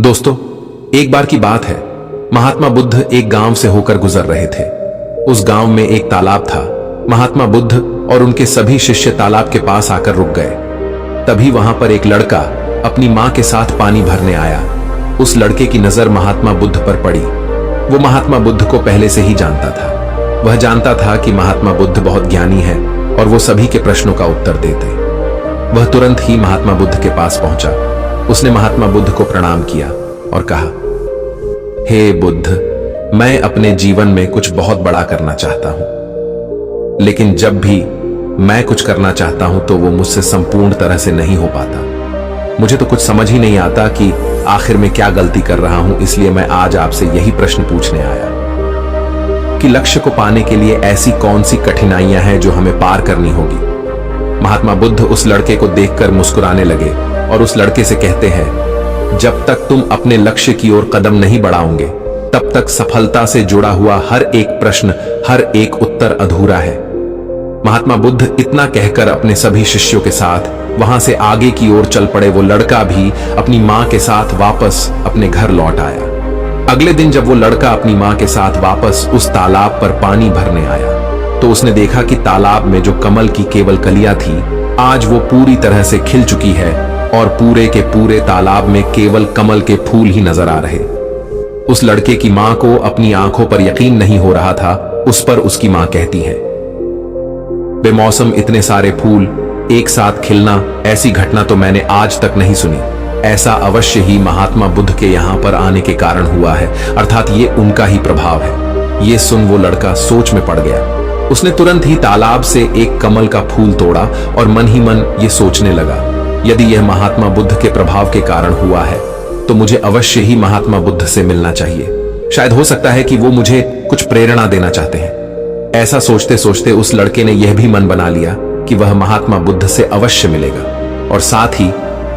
दोस्तों, एक बार की बात है। महात्मा बुद्ध एक गांव से होकर गुजर रहे थे। उस गांव में एक तालाब था। महात्मा बुद्ध और उनके सभी शिष्य तालाब के पास आकर रुक गए। तभी वहां पर एक लड़का अपनी मां के साथ पानी भरने आया। उस लड़के की नजर महात्मा बुद्ध पर पड़ी। वो महात्मा बुद्ध को पहले से ही जानता था। वह जानता था कि महात्मा बुद्ध बहुत ज्ञानी है और वो सभी के प्रश्नों का उत्तर देते। वह तुरंत ही महात्मा बुद्ध के पास पहुंचा। उसने महात्मा बुद्ध को प्रणाम किया और कहा, हे बुद्ध, मैं अपने जीवन में कुछ बहुत बड़ा करना चाहता हूं, लेकिन जब भी मैं कुछ करना चाहता हूं तो वो मुझसे संपूर्ण तरह से नहीं हो पाता। मुझे तो कुछ समझ ही नहीं आता कि आखिर में क्या गलती कर रहा हूं। इसलिए मैं आज आपसे यही प्रश्न पूछने आया कि लक्ष्य को पाने के लिए ऐसी कौन सी कठिनाइयां हैं जो हमें पार करनी होगी। महात्मा बुद्ध उस लड़के को देखकर मुस्कुराने लगे और उस लड़के से कहते हैं, जब तक तुम अपने लक्ष्य की ओर कदम नहीं बढ़ाओगे तब तक सफलता से जुड़ा हुआ हर एक प्रश्न, हर एक उत्तर अधूरा है। महात्मा बुद्ध इतना कहकर अपने सभी शिष्यों के साथ वहां से आगे की ओर चल पड़े। वो लड़का भी अपनी मां के साथ वापस अपने घर लौट आया। अगले दिन जब वो लड़का अपनी मां के साथ वापस उस तालाब पर पानी भरने आया तो उसने देखा कि तालाब में जो कमल की केवल कलियां थी, आज वो पूरी तरह से खिल चुकी है और पूरे के पूरे तालाब में केवल कमल के फूल ही नजर आ रहे। उस लड़के की मां को अपनी आंखों पर यकीन नहीं हो रहा था। उस पर उसकी मां कहती है, बेमौसम इतने सारे फूल एक साथ खिलना, ऐसी घटना तो मैंने आज तक नहीं सुनी। ऐसा अवश्य ही महात्मा बुद्ध के यहां पर आने के कारण हुआ है, अर्थात ये उनका ही प्रभाव है। ये सुन वो लड़का सोच में पड़ गया। उसने तुरंत ही तालाब से एक कमल का फूल तोड़ा और मन ही मन ये सोचने लगा, यदि यह महात्मा बुद्ध के प्रभाव के कारण हुआ है तो मुझे अवश्य ही महात्मा बुद्ध से मिलना चाहिए। शायद हो सकता है कि वो मुझे कुछ प्रेरणा देना चाहते हैं। ऐसा सोचते सोचते उस लड़के ने यह भी मन बना लिया कि वह महात्मा बुद्ध से अवश्य मिलेगा। और साथ ही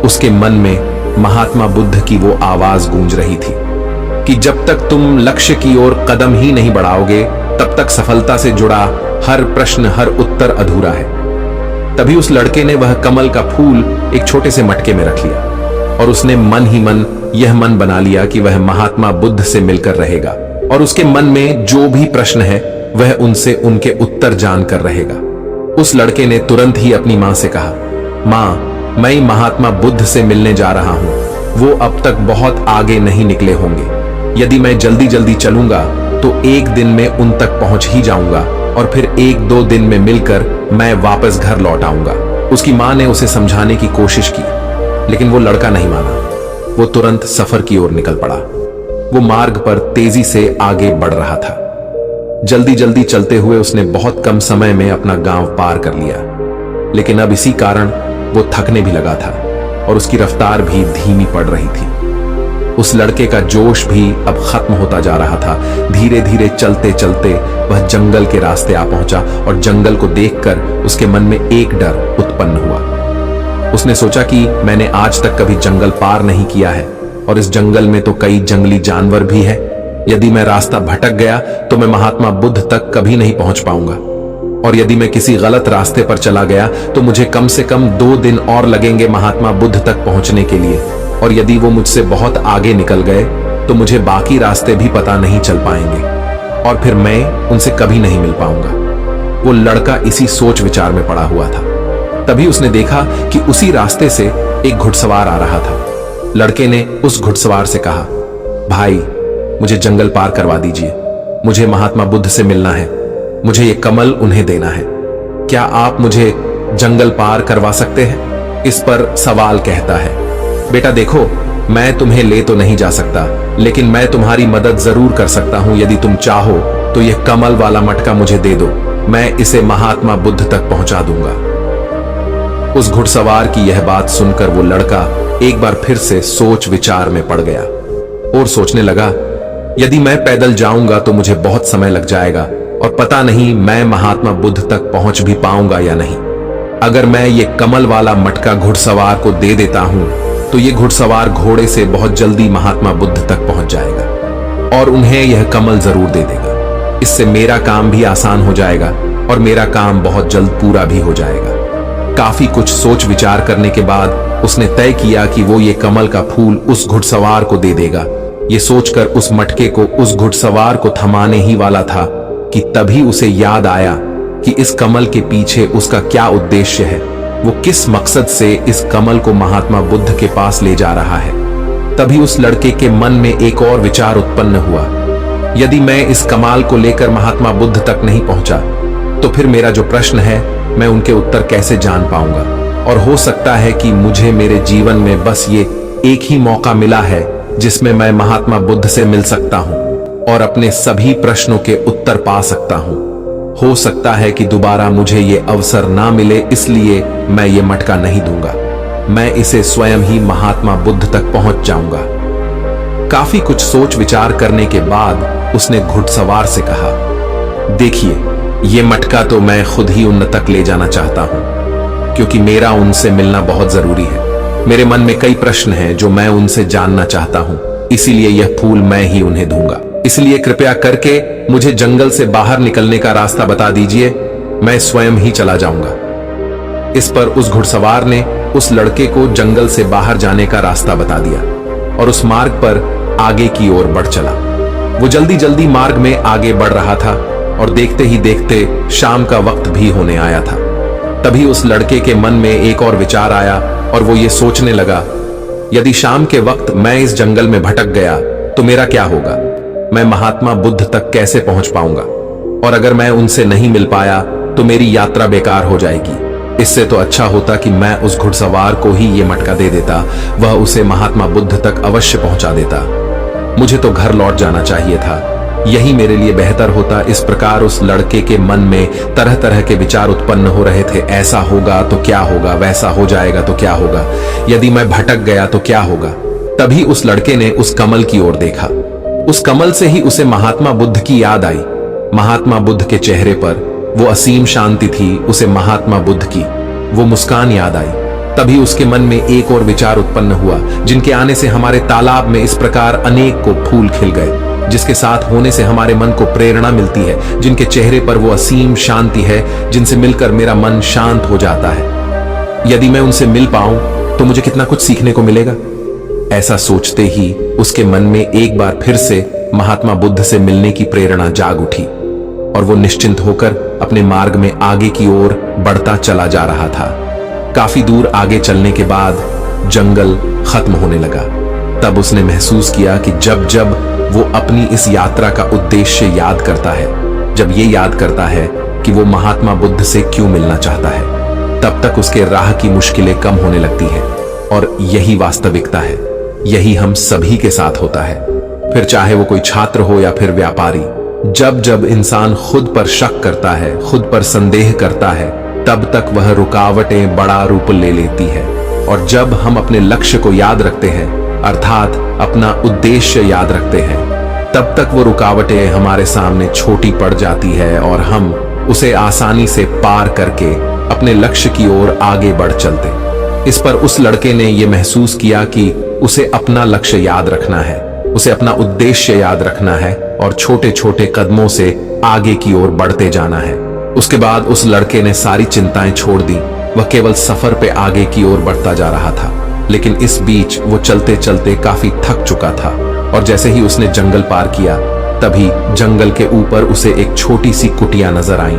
उसके मन में महात्मा बुद्ध की वो आवाज गूंज रही थी कि जब तक तुम लक्ष्य की ओर कदम ही नहीं बढ़ाओगे तब तक सफलता से जुड़ा हर प्रश्न, हर उत्तर अधूरा है। तभी उस लड़के ने वह कमल का फूल एक छोटे से मटके में रख लिया और उसने मन ही मन यह मन बना लिया कि वह महात्मा बुद्ध से मिलकर रहेगा और उसके मन में जो भी प्रश्न है वह उनसे उनके उत्तर जानकर रहेगा। उस लड़के ने तुरंत ही अपनी मां से कहा, मां, मैं महात्मा बुद्ध से मिलने जा रहा हूं। वो अब तक बहुत आगे नहीं निकले होंगे। यदि मैं जल्दी जल्दी चलूंगा तो एक दिन में उन तक पहुंच ही जाऊंगा और फिर एक दो दिन में मिलकर मैं वापस घर लौट आऊंगा। उसकी मां ने उसे समझाने की कोशिश की, लेकिन वो लड़का नहीं माना। वो तुरंत सफर की ओर निकल पड़ा। वो मार्ग पर तेजी से आगे बढ़ रहा था। जल्दी जल्दी चलते हुए उसने बहुत कम समय में अपना गांव पार कर लिया, लेकिन अब इसी कारण वो थकने भी लगा था और उसकी रफ्तार भी धीमी पड़ रही थी। उस लड़के का जोश भी अब खत्म होता जा रहा था। धीरे धीरे चलते चलते वह जंगल के रास्ते आ पहुंचा और जंगल को देखकर उसके मन में एक डर उत्पन्न हुआ। उसने सोचा कि मैंने आज तक कभी जंगल पार नहीं किया है और इस जंगल में तो कई जंगली जानवर भी है। यदि मैं रास्ता भटक गया तो मैं महात्मा बुद्ध तक कभी नहीं पहुंच पाऊंगा, और यदि मैं किसी गलत रास्ते पर चला गया तो मुझे कम से कम 2 दिन और लगेंगे महात्मा बुद्ध तक पहुंचने के लिए, और यदि वो मुझसे बहुत आगे निकल गए तो मुझे बाकी रास्ते भी पता नहीं चल पाएंगे और फिर मैं उनसे कभी नहीं मिल पाऊंगा। वो लड़का इसी सोच विचार में पड़ा हुआ था। तभी उसने देखा कि उसी रास्ते से एक घुड़सवार आ रहा था। लड़के ने उस घुड़सवार से कहा, भाई, मुझे जंगल पार करवा दीजिए। मुझे महात्मा बुद्ध से मिलना है। मुझे ये कमल उन्हें देना है। क्या आप मुझे जंगल पार करवा सकते हैं? इस पर सवाल कहता है, बेटा देखो, मैं तुम्हें ले तो नहीं जा सकता, लेकिन मैं तुम्हारी मदद जरूर कर सकता हूं। यदि तुम चाहो तो यह कमल वाला मटका मुझे दे दो, मैं इसे महात्मा बुद्ध तक पहुंचा दूंगा। उस घुड़सवार की यह बात सुनकर वो लड़का एक बार फिर से सोच विचार में पड़ गया और सोचने लगा, यदि मैं पैदल जाऊंगा तो मुझे बहुत समय लग जाएगा और पता नहीं मैं महात्मा बुद्ध तक पहुंच भी पाऊंगा या नहीं। अगर मैं ये कमल वाला मटका घुड़सवार को दे देता हूं तो ये घुड़सवार घोड़े से बहुत जल्दी महात्मा बुद्ध तक पहुंच जाएगा और उन्हें यह कमल जरूर दे देगा। इससे मेरा काम भी आसान हो जाएगा और मेरा काम बहुत जल्द पूरा भी हो जाएगा। काफी कुछ सोच विचार करने के बाद उसने तय किया कि वो ये कमल का फूल उस घुड़सवार को दे देगा। ये सोचकर उस मटके को उस घुड़सवार को थमाने ही वाला था कि तभी उसे याद आया कि इस कमल के पीछे उसका क्या उद्देश्य है, वो किस मकसद से इस कमल को महात्मा बुद्ध के पास ले जा रहा है। तभी उस लड़के के मन में एक और विचार उत्पन्न हुआ, यदि मैं इस कमाल को लेकर महात्मा बुद्ध तक नहीं पहुंचा तो फिर मेरा जो प्रश्न है मैं उनके उत्तर कैसे जान पाऊंगा। और हो सकता है कि मुझे मेरे जीवन में बस ये एक ही मौका मिला है जिसमें मैं महात्मा बुद्ध से मिल सकता हूं और अपने सभी प्रश्नों के उत्तर पा सकता हूं। हो सकता है कि दोबारा मुझे ये अवसर ना मिले, इसलिए मैं ये मटका नहीं दूंगा। मैं इसे स्वयं ही महात्मा बुद्ध तक पहुंच जाऊंगा। काफी कुछ सोच विचार करने के बाद उसने घुड़सवार से कहा, देखिए, ये मटका तो मैं खुद ही उन तक ले जाना चाहता हूं, क्योंकि मेरा उनसे मिलना बहुत जरूरी है। मेरे मन में कई प्रश्न हैं जो मैं उनसे जानना चाहता हूं, इसीलिए यह फूल मैं ही उन्हें दूंगा। इसलिए कृपया करके मुझे जंगल से बाहर निकलने का रास्ता बता दीजिए, मैं स्वयं ही चला जाऊंगा। इस पर उस घुड़सवार ने उस लड़के को जंगल से बाहर जाने का रास्ता बता दिया और उस मार्ग पर आगे की ओर बढ़ चला। वो जल्दी जल्दी मार्ग में आगे बढ़ रहा था और देखते ही देखते शाम का वक्त भी होने आया था। तभी उस लड़के के मन में एक और विचार आया और वो ये सोचने लगा, यदि शाम के वक्त मैं इस जंगल में भटक गया तो मेरा क्या होगा, मैं महात्मा बुद्ध तक कैसे पहुंच पाऊंगा, और अगर मैं उनसे नहीं मिल पाया तो मेरी यात्रा बेकार हो जाएगी। इससे तो अच्छा होता कि मैं उस घुड़सवार को ही ये मटका दे देता, वह उसे महात्मा बुद्ध तक अवश्य पहुंचा देता। मुझे तो घर लौट जाना चाहिए था, यही मेरे लिए बेहतर होता। इस प्रकार उस लड़के के मन में तरह तरह के विचार उत्पन्न हो रहे थे। ऐसा होगा तो क्या होगा, वैसा हो जाएगा तो क्या होगा, यदि मैं भटक गया तो क्या होगा। तभी उस लड़के ने उस कमल की ओर देखा। उस कमल से ही उसे महात्मा बुद्ध की याद आई। महात्मा बुद्ध के चेहरे पर वो असीम शांति थी, उसे महात्मा बुद्ध की वो मुस्कान याद आई। तभी उसके मन में एक और विचार उत्पन्न हुआ, जिनके आने से हमारे तालाब में इस प्रकार अनेक को फूल खिल गए, जिसके साथ होने से हमारे मन को प्रेरणा मिलती है, जिनके चेहरे पर वो असीम शांति है, जिनसे मिलकर मेरा मन शांत हो जाता है। यदि मैं उनसे मिल पाऊं तो मुझे कितना कुछ सीखने को मिलेगा। ऐसा सोचते ही उसके मन में एक बार फिर से महात्मा बुद्ध से मिलने की प्रेरणा जाग उठी और वो निश्चिंत होकर अपने मार्ग में आगे की ओर बढ़ता चला जा रहा था। काफी दूर आगे चलने के बाद जंगल खत्म होने लगा। तब उसने महसूस किया कि जब जब वो अपनी इस यात्रा का उद्देश्य याद करता है, जब ये याद करता है कि वो महात्मा बुद्ध से क्यों मिलना चाहता है, तब तक उसके राह की मुश्किलें कम होने लगती हैं। और यही वास्तविकता है, यही हम सभी के साथ होता है, फिर चाहे वो कोई छात्र हो या फिर व्यापारी। जब जब इंसान खुद पर शक करता है, खुद पर संदेह करता है, तब तक वह रुकावटें बड़ा रूप ले लेती है। और जब हम अपने लक्ष्य को याद रखते हैं, अर्थात अपना उद्देश्य याद रखते हैं, तब तक वो रुकावटें हमारे सामने छोटी पड़ जाती है और हम उसे आसानी से पार करके अपने लक्ष्य की ओर आगे बढ़ चलते। इस पर उस लड़के ने यह महसूस किया कि उसे अपना लक्ष्य याद रखना है, उसे अपना उद्देश्य याद रखना है और छोटे छोटे कदमों से आगे की ओर बढ़ते जाना है। उसके बाद उस लड़के ने सारी चिंताएं छोड़ दी, वह केवल सफर पे आगे की ओर बढ़ता जा रहा था। लेकिन इस बीच वो चलते चलते काफी थक चुका था और जैसे ही उसने जंगल पार किया, तभी जंगल के ऊपर उसे एक छोटी सी कुटिया नजर आई।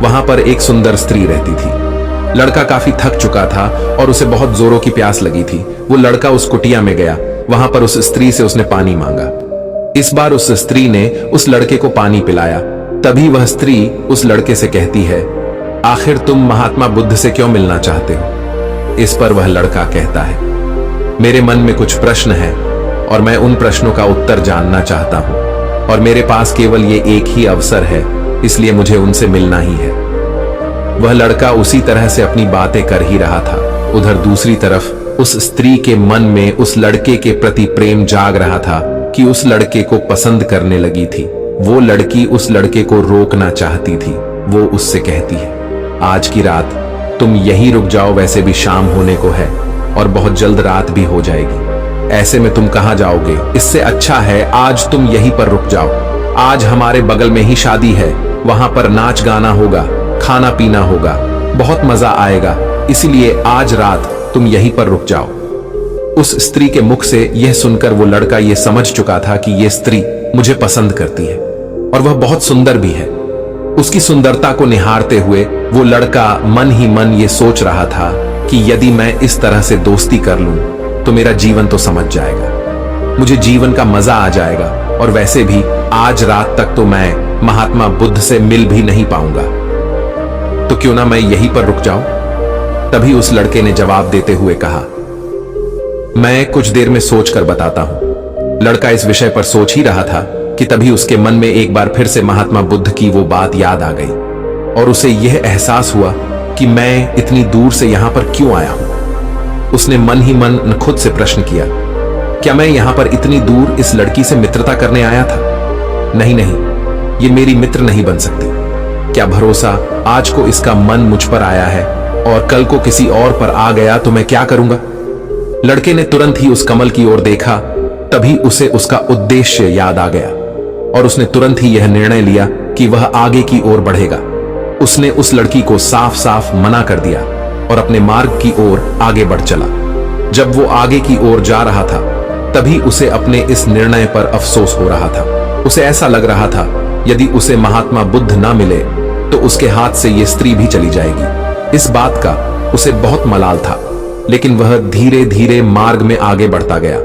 वहां पर एक सुंदर स्त्री रहती थी। लड़का काफी थक चुका था और उसे बहुत जोरों की प्यास लगी थी। वो लड़का उस कुटिया में गया, वहां पर उस स्त्री से उसने पानी मांगा। इस बार उस स्त्री ने उस लड़के को पानी पिलाया। तभी वह स्त्री उस लड़के से कहती है, आखिर तुम महात्मा बुद्ध से क्यों मिलना चाहते हो? इस पर वह लड़का कहता है, मेरे मन में कुछ प्रश्न हैं और मैं उन प्रश्नों का उत्तर जानना चाहता हूं और मेरे पास केवल ये एक ही अवसर है, इसलिए मुझे उनसे मिलना ही है। वह लड़का उसी तरह से अपनी बातें कर ही रहा था। उधर दूसरी तरफ उस स्त्री के मन में उस लड़के के प्रति प्रेम जाग रहा था कि उस लड़के को पसंद करने लगी थी। वो लड़की उस लड़के को रोकना चाहती थी। वो उससे कहती है, आज की रात तुम यहीं रुक जाओ, वैसे भी शाम होने को है और बहुत जल्द रात भी हो जाएगी। ऐसे में तुम कहां जाओगे? इससे अच्छा है आज तुम यहीं पर रुक जाओ। आज हमारे बगल में ही शादी है, वहां पर नाच गाना होगा, खाना पीना होगा, बहुत मजा आएगा। इसीलिए आज रात तुम यहीं पर रुक जाओ। उस स्त्री के मुख से यह सुनकर वो लड़का यह समझ चुका था कि यह स्त्री मुझे पसंद करती है और वह बहुत सुंदर भी है। उसकी सुंदरता को निहारते हुए वो लड़का मन ही मन ये सोच रहा था कि यदि मैं इस तरह से दोस्ती कर लूं तो मेरा जीवन तो समझ जाएगा, मुझे जीवन का मजा आ जाएगा और वैसे भी आज रात तक तो मैं महात्मा बुद्ध से मिल भी नहीं पाऊंगा, तो क्यों ना मैं यहीं पर रुक जाऊं। तभी उस लड़के ने जवाब देते हुए कहा, मैं कुछ देर में सोच कर बताता हूं। लड़का इस विषय पर सोच ही रहा था कि तभी उसके मन में एक बार फिर से महात्मा बुद्ध की वो बात याद आ गई और उसे यह एहसास हुआ कि मैं इतनी दूर से यहां पर क्यों आया हूं। उसने मन ही मन खुद से प्रश्न किया, क्या मैं यहां पर इतनी दूर इस लड़की से मित्रता करने आया था? नहीं नहीं, ये मेरी मित्र नहीं बन सकती। क्या भरोसा आज को इसका मन मुझ पर आया है और कल को किसी और पर आ गया तो मैं क्या करूंगा। लड़के ने तुरंत ही उस कमल की ओर देखा, तभी उसे उसका उद्देश्य याद आ गया और उसने तुरंत ही यह निर्णय लिया कि वह आगे की ओर बढ़ेगा। उसने उस लड़की को साफ साफ मना कर दिया और अपने मार्ग की ओर आगे बढ़ चला। जब वो आगे की ओर जा रहा था तभी उसे अपने इस निर्णय पर अफसोस हो रहा था। उसे ऐसा लग रहा था यदि उसे महात्मा बुद्ध ना मिले तो उसके हाथ से ये स्त्री भी चली जाएगी। इस बात का उसे बहुत मलाल था, लेकिन वह धीरे धीरे मार्ग में आगे बढ़ता गया।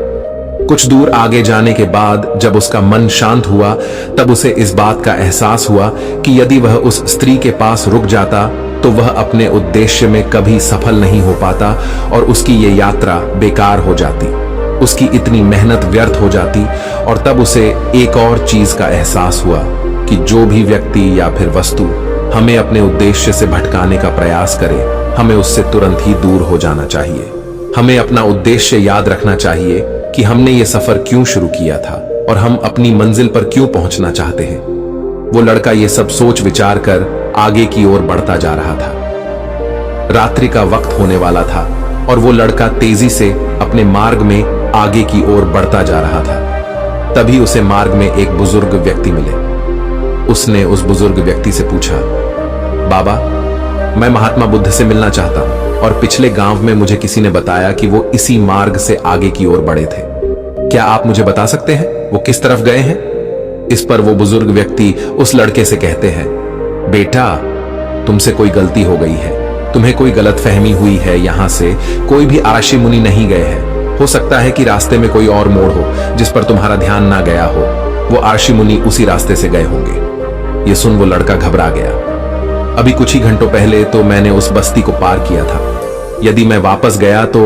कुछ दूर आगे जाने के बाद जब उसका मन शांत हुआ तब उसे इस बात का एहसास हुआ कि यदि वह उस स्त्री के पास रुक जाता तो वह अपने उद्देश्य में कभी सफल नहीं हो पाता और उसकी ये यात्रा बेकार हो जाती, उसकी इतनी मेहनत व्यर्थ हो जाती। और तब उसे एक और चीज का एहसास हुआ कि जो भी व्यक्ति या फिर वस्तु हमें अपने उद्देश्य से भटकाने का प्रयास करे, हमें उससे तुरंत ही दूर हो जाना चाहिए। हमें अपना उद्देश्य याद रखना चाहिए कि हमने ये सफर क्यों शुरू किया था और हम अपनी मंजिल पर क्यों पहुंचना चाहते हैं। वो लड़का ये सब सोच विचार कर आगे की ओर बढ़ता जा रहा था। रात्रि का वक्त होने वाला था और वो लड़का तेजी से अपने मार्ग में आगे की ओर बढ़ता जा रहा था। तभी उसे मार्ग में एक बुजुर्ग व्यक्ति मिले। उसने उस बुजुर्ग व्यक्ति से पूछा, बाबा, मैं महात्मा बुद्ध से मिलना चाहता हूं और पिछले गांव में मुझे किसी ने बताया कि वो इसी मार्ग से आगे की ओर बढ़े थे। क्या आप मुझे बता सकते हैं वो किस तरफ गए हैं? इस पर वो बुजुर्ग व्यक्ति उस लड़के से कहते हैं, बेटा, तुमसे कोई गलती हो गई है, तुम्हें कोई गलतफहमी हुई है। यहां से कोई भी आशी मुनि नहीं गए हैं। हो सकता है कि रास्ते में कोई और मोड़ हो जिस पर तुम्हारा ध्यान ना गया हो, वो आशी मुनि उसी रास्ते से गए होंगे। ये सुन वो लड़का घबरा गया। अभी कुछ ही घंटों पहले तो मैंने उस बस्ती को पार किया था। यदि मैं वापस गया तो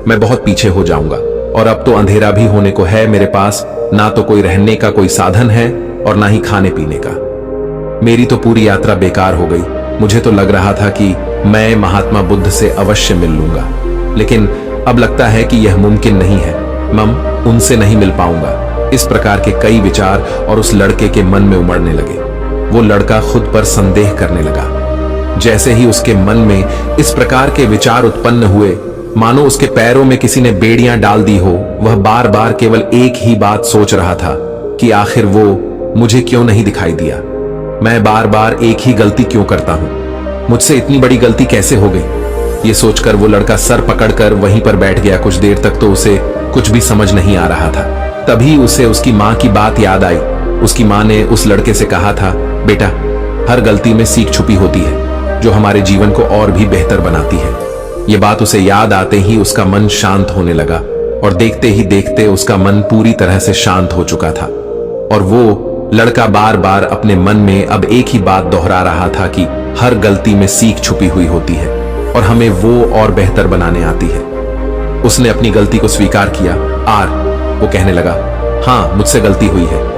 मैं बहुत पीछे हो जाऊंगा और अब तो अंधेरा भी होने को है। मेरे पास ना तो कोई रहने का कोई साधन है और ना ही खाने पीने का। मेरी तो पूरी यात्रा बेकार हो गई। मुझे तो लग रहा था कि मैं महात्मा बुद्ध से अवश्य मिल लूंगा, लेकिन अब लगता है कि यह मुमकिन नहीं है। मैं उनसे नहीं मिल पाऊंगा। इस प्रकार के कई विचार और उस लड़के के मन में उमड़ने लगे। वो लड़का खुद पर संदेह करने लगा। जैसे ही उसके मन में इस प्रकार के विचार उत्पन्न हुए, मानो उसके पैरों में किसी ने बेड़ियां डाल दी हो। वह बार बार केवल एक ही बात सोच रहा था कि आखिर वो मुझे क्यों नहीं दिखाई दिया। मैं बार बार एक ही गलती क्यों करता हूं? मुझसे इतनी बड़ी गलती कैसे हो गई? ये सोचकर वो लड़का सर पकड़कर वहीं पर बैठ गया। कुछ देर तक तो उसे कुछ भी समझ नहीं आ रहा था। तभी उसे उसकी माँ की बात याद आई। उसकी माँ ने उस लड़के से कहा था, बेटा, हर गलती में सीख छुपी होती है जो हमारे जीवन को और भी बेहतर बनाती है। ये बात उसे याद आते ही उसका मन शांत होने लगा और देखते ही देखते उसका मन पूरी तरह से शांत हो चुका था। और वो लड़का बार बार अपने मन में अब एक ही बात दोहरा रहा था कि हर गलती में सीख छुपी हुई होती है और हमें वो और बेहतर बनाने आती है। उसने अपनी गलती को स्वीकार किया। वो कहने लगा, हाँ, मुझसे गलती हुई है।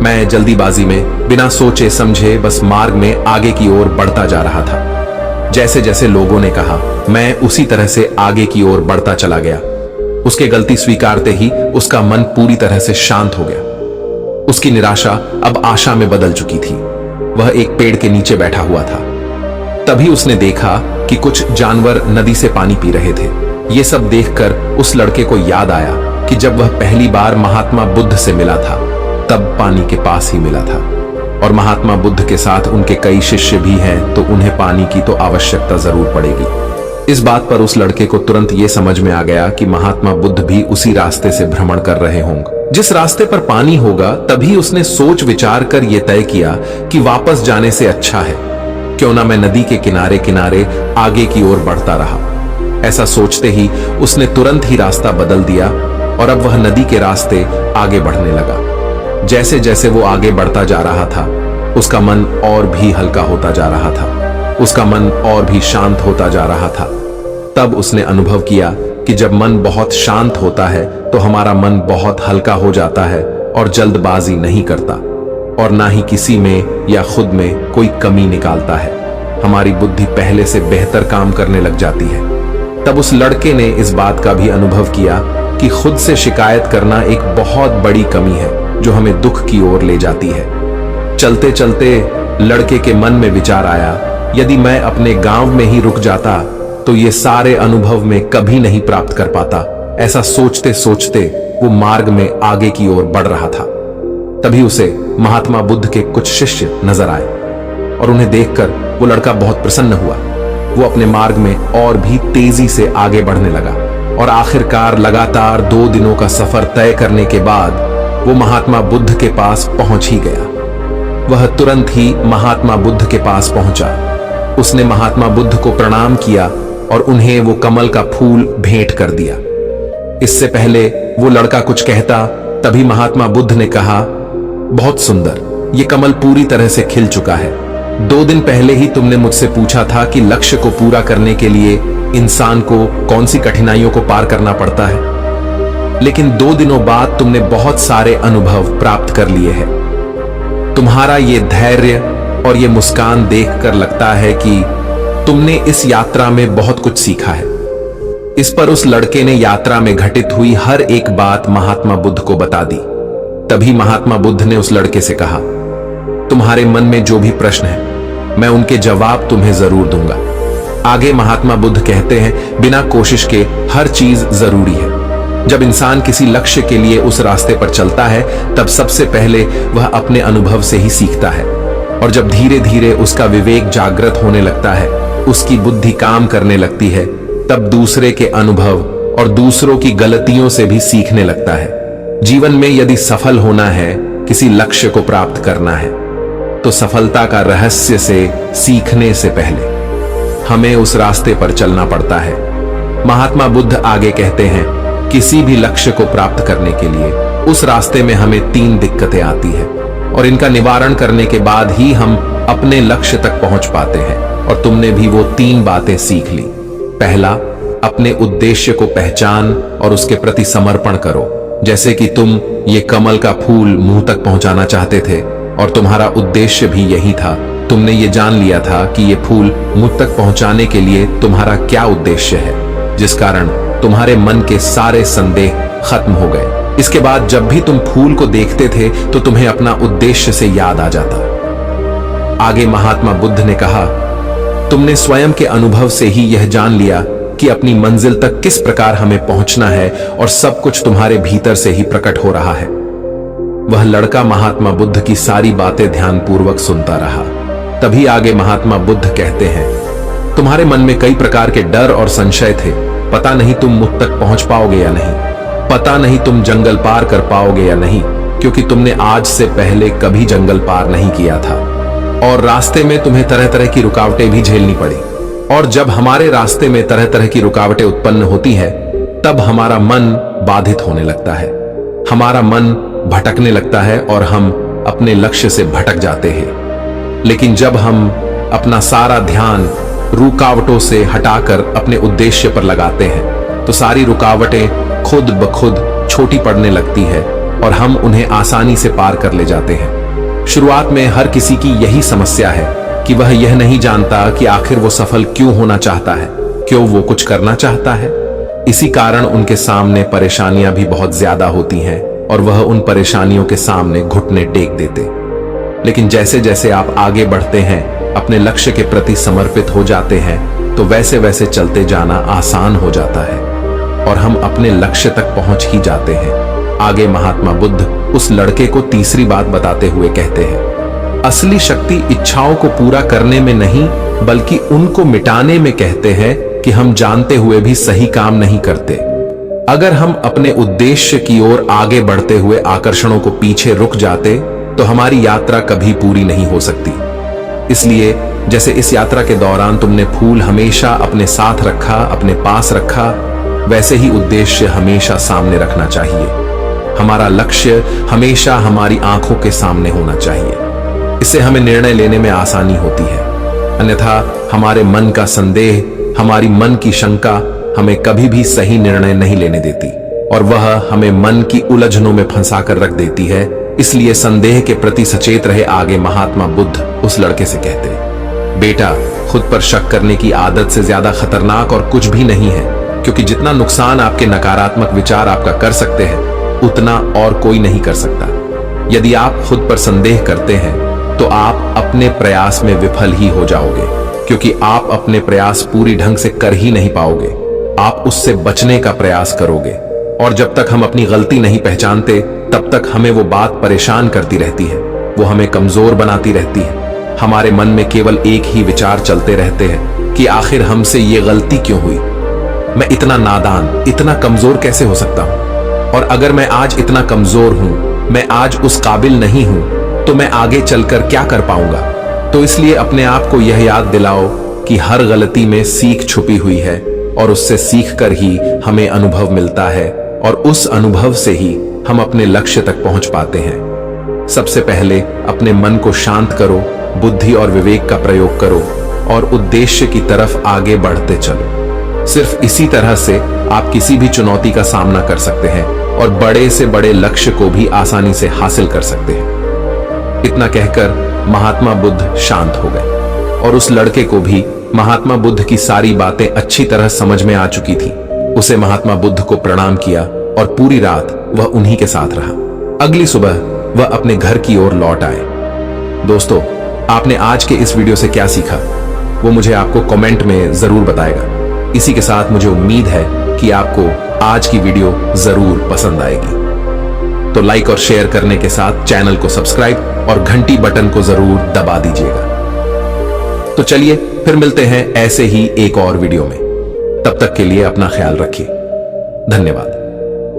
मैं जल्दीबाजी में बिना सोचे समझे बस मार्ग में आगे की ओर बढ़ता जा रहा था। जैसे जैसे लोगों ने कहा, मैं उसी तरह से आगे की ओर बढ़ता चला गया। उसके गलती स्वीकारते ही उसका मन पूरी तरह से शांत हो गया। उसकी निराशा अब आशा में बदल चुकी थी। वह एक पेड़ के नीचे बैठा हुआ था। तभी उसने देखा कि कुछ जानवर नदी से पानी पी रहे थे। ये सब देखकर उस लड़के को याद आया कि जब वह पहली बार महात्मा बुद्ध से मिला था तब पानी के पास ही मिला था और महात्मा बुद्ध के साथ उनके कई शिष्य भी हैं, तो उन्हें पानी की तो आवश्यकता जरूर पड़ेगी। इस बात पर उस लड़के को तुरंत ये समझ में आ गया कि महात्मा बुद्ध भी उसी रास्ते से भ्रमण कर रहे होंगे जिस रास्ते पर पानी होगा। तभी उसने सोच विचार कर यह तय किया कि वापस जाने से अच्छा है क्यों ना मैं नदी के किनारे किनारे आगे की ओर बढ़ता रहा। ऐसा सोचते ही उसने तुरंत ही रास्ता बदल दिया और अब वह नदी के रास्ते आगे बढ़ने लगा। जैसे जैसे वो आगे बढ़ता जा रहा था उसका मन और भी हल्का होता जा रहा था, उसका मन और भी शांत होता जा रहा था। तब उसने अनुभव किया कि जब मन बहुत शांत होता है तो हमारा मन बहुत हल्का हो जाता है और जल्दबाजी नहीं करता और ना ही किसी में या खुद में कोई कमी निकालता है। हमारी बुद्धि पहले से बेहतर काम करने लग जाती है। तब उस लड़के ने इस बात का भी अनुभव किया कि खुद से शिकायत करना एक बहुत बड़ी कमी है जो हमें दुख की ओर ले जाती है। चलते चलते लड़के के मन में विचार आया, यदि मैं अपने गांव में ही रुक जाता तो ये सारे अनुभव में कभी नहीं प्राप्त कर पाता। ऐसा सोचते सोचते वो मार्ग में आगे की ओर बढ़ रहा था। तभी उसे महात्मा बुद्ध के कुछ शिष्य नजर आए और उन्हें देखकर वो लड़का बहुत प्रसन्न हुआ। वो अपने मार्ग में और भी तेजी से आगे बढ़ने लगा और आखिरकार लगातार 2 दिनों का सफर तय करने के बाद वो महात्मा बुद्ध के पास पहुंच ही गया। वह तुरंत ही महात्मा बुद्ध के पास पहुंचा। उसने महात्मा बुद्ध को प्रणाम किया और उन्हें वो कमल का फूल भेंट कर दिया। इससे पहले वो लड़का कुछ कहता तभी महात्मा बुद्ध ने कहा, बहुत सुंदर, ये कमल पूरी तरह से खिल चुका है। 2 दिन पहले ही तुमने मुझसे पूछा था कि लक्ष्य को पूरा करने के लिए इंसान को कौन सी कठिनाइयों को पार करना पड़ता है, लेकिन 2 दिनों बाद तुमने बहुत सारे अनुभव प्राप्त कर लिए हैं। तुम्हारा ये धैर्य और ये मुस्कान देखकर लगता है कि तुमने इस यात्रा में बहुत कुछ सीखा है। इस पर उस लड़के ने यात्रा में घटित हुई हर एक बात महात्मा बुद्ध को बता दी। तभी महात्मा बुद्ध ने उस लड़के से कहा, तुम्हारे मन में जो भी प्रश्न है मैं उनके जवाब तुम्हें जरूर दूंगा। आगे महात्मा बुद्ध कहते हैं, बिना कोशिश के हर चीज जरूरी है। जब इंसान किसी लक्ष्य के लिए उस रास्ते पर चलता है तब सबसे पहले वह अपने अनुभव से ही सीखता है और जब धीरे धीरे उसका विवेक जागृत होने लगता है, उसकी बुद्धि काम करने लगती है, तब दूसरे के अनुभव और दूसरों की गलतियों से भी सीखने लगता है। जीवन में यदि सफल होना है, किसी लक्ष्य को प्राप्त करना है, तो सफलता का रहस्य से सीखने से पहले हमें उस रास्ते पर चलना पड़ता है। महात्मा बुद्ध आगे कहते हैं, किसी भी लक्ष्य को प्राप्त करने के लिए उस रास्ते में हमें 3 दिक्कतें आती है और इनका निवारण करने के बाद ही हम अपने लक्ष्य तक पहुंच पाते हैं। और तुमने भी वो 3 बातें सीख ली। पहला, अपने उद्देश्य को पहचान और उसके प्रति समर्पण करो। जैसे कि तुम ये कमल का फूल मुंह तक पहुंचाना चाहते थे और तुम्हारा उद्देश्य भी यही था। तुमने ये जान लिया था कि ये फूल मुंह तक पहुंचाने के लिए तुम्हारा क्या उद्देश्य है, जिस कारण तुम्हारे मन के सारे संदेह खत्म हो गए। इसके बाद जब भी तुम फूल को देखते थे तो तुम्हें अपना उद्देश्य से याद आ जाता। आगे महात्मा बुद्ध ने कहा, तुमने स्वयं के अनुभव से ही यह जान लिया कि अपनी मंजिल तक किस प्रकार हमें पहुंचना है और सब कुछ तुम्हारे भीतर से ही प्रकट हो रहा है। वह लड़का महात्मा बुद्ध की सारी बातें ध्यानपूर्वक सुनता रहा। तभी आगे महात्मा बुद्ध कहते हैं, तुम्हारे मन में कई प्रकार के डर और संशय थे। पता नहीं तुम मुझ तक पहुंच पाओगे या नहीं, पता नहीं तुम जंगल पार कर पाओगे या नहीं, क्योंकि तुमने आज से पहले कभी जंगल पार नहीं किया था और रास्ते में तुम्हें तरह तरह की रुकावटें भी झेलनी पड़ी। और जब हमारे रास्ते में तरह तरह की रुकावटें उत्पन्न होती है तब हमारा मन बाधित होने लगता है, हमारा मन भटकने लगता है और हम अपने लक्ष्य से भटक जाते हैं। लेकिन जब हम अपना सारा ध्यान रुकावटों से हटाकर अपने उद्देश्य पर लगाते हैं तो सारी रुकावटें खुद ब खुद छोटी पड़ने लगती है और हम उन्हें आसानी से पार कर ले जाते हैं। शुरुआत में हर किसी की यही समस्या है कि वह यह नहीं जानता कि आखिर वो सफल क्यों होना चाहता है, क्यों वो कुछ करना चाहता है। इसी कारण उनके सामने परेशानियां भी बहुत ज्यादा होती हैं और वह उन परेशानियों के सामने घुटने टेक देते। लेकिन जैसे जैसे आप आगे बढ़ते हैं, अपने लक्ष्य के प्रति समर्पित हो जाते हैं, तो वैसे वैसे चलते जाना आसान हो जाता है और हम अपने लक्ष्य तक पहुंच ही जाते हैं। आगे महात्मा बुद्ध उस लड़के को तीसरी बात बताते हुए कहते हैं, असली शक्ति इच्छाओं को पूरा करने में नहीं बल्कि उनको मिटाने में कहते हैं कि हम जानते हुए भी सही काम नहीं करते। अगर हम अपने उद्देश्य की ओर आगे बढ़ते हुए आकर्षणों को पीछे रुक जाते तो हमारी यात्रा कभी पूरी नहीं हो सकती। इसलिए जैसे इस यात्रा के दौरान तुमने फूल हमेशा अपने साथ रखा, अपने पास रखा, वैसे ही उद्देश्य हमेशा सामने रखना चाहिए। हमारा लक्ष्य हमेशा हमारी आंखों के सामने होना चाहिए। इससे हमें निर्णय लेने में आसानी होती है। अन्यथा हमारे मन का संदेह, हमारी मन की शंका हमें कभी भी सही निर्णय नहीं लेने देती और वह हमें मन की उलझनों में फंसाकर रख देती है। इसलिए संदेह के प्रति सचेत रहे। आगे महात्मा बुद्ध उस लड़के से कहते, बेटा, खुद पर शक करने की आदत से ज्यादा खतरनाक और कुछ भी नहीं है, क्योंकि जितना नुकसान आपके नकारात्मक विचार आपका कर सकते हैं, उतना और कोई नहीं कर सकता। यदि आप खुद पर संदेह करते हैं तो आप अपने प्रयास में विफल ही हो जाओगे, क्योंकि आप अपने प्रयास पूरी ढंग से कर ही नहीं पाओगे। आप उससे बचने का प्रयास करोगे और जब तक हम अपनी गलती नहीं पहचानते तब तक हमें वो बात परेशान करती रहती है, वो हमें कमजोर बनाती रहती है। हमारे मन में केवल एक ही विचार चलते रहते हैं कि आखिर हमसे ये गलती क्यों हुई, मैं इतना नादान, इतना कमजोर कैसे हो सकता हूं, और अगर मैं आज इतना कमजोर हूं, मैं आज उस काबिल नहीं हूं, तो मैं आगे चलकर क्या कर पाऊंगा। तो इसलिए अपने आप को यह याद दिलाओ कि हर गलती में सीख छुपी हुई है और उससे सीख कर ही हमें अनुभव मिलता है और उस अनुभव से ही हम अपने लक्ष्य तक पहुंच पाते हैं। सबसे पहले अपने मन को शांत करो, बुद्धि और विवेक का प्रयोग करो और उद्देश्य की तरफ आगे बढ़ते चलो। सिर्फ इसी तरह से आप किसी भी चुनौती का सामना कर सकते हैं और बड़े से बड़े लक्ष्य को भी आसानी से हासिल कर सकते हैं। इतना कहकर महात्मा बुद्ध शांत हो गए और उस लड़के को भी महात्मा बुद्ध की सारी बातें अच्छी तरह समझ में आ चुकी थी। उसे महात्मा बुद्ध को प्रणाम किया और पूरी रात वह उन्हीं के साथ रहा। अगली सुबह वह अपने घर की ओर लौट आए। दोस्तों, आपने आज के इस वीडियो से क्या सीखा, वो मुझे आपको कमेंट में जरूर बताएगा। इसी के साथ मुझे उम्मीद है कि आपको आज की वीडियो जरूर पसंद आएगी। तो लाइक और शेयर करने के साथ चैनल को सब्सक्राइब और घंटी बटन को जरूर दबा दीजिएगा। तो चलिए फिर मिलते हैं ऐसे ही एक और वीडियो में। तब तक के लिए अपना ख्याल रखिए। धन्यवाद।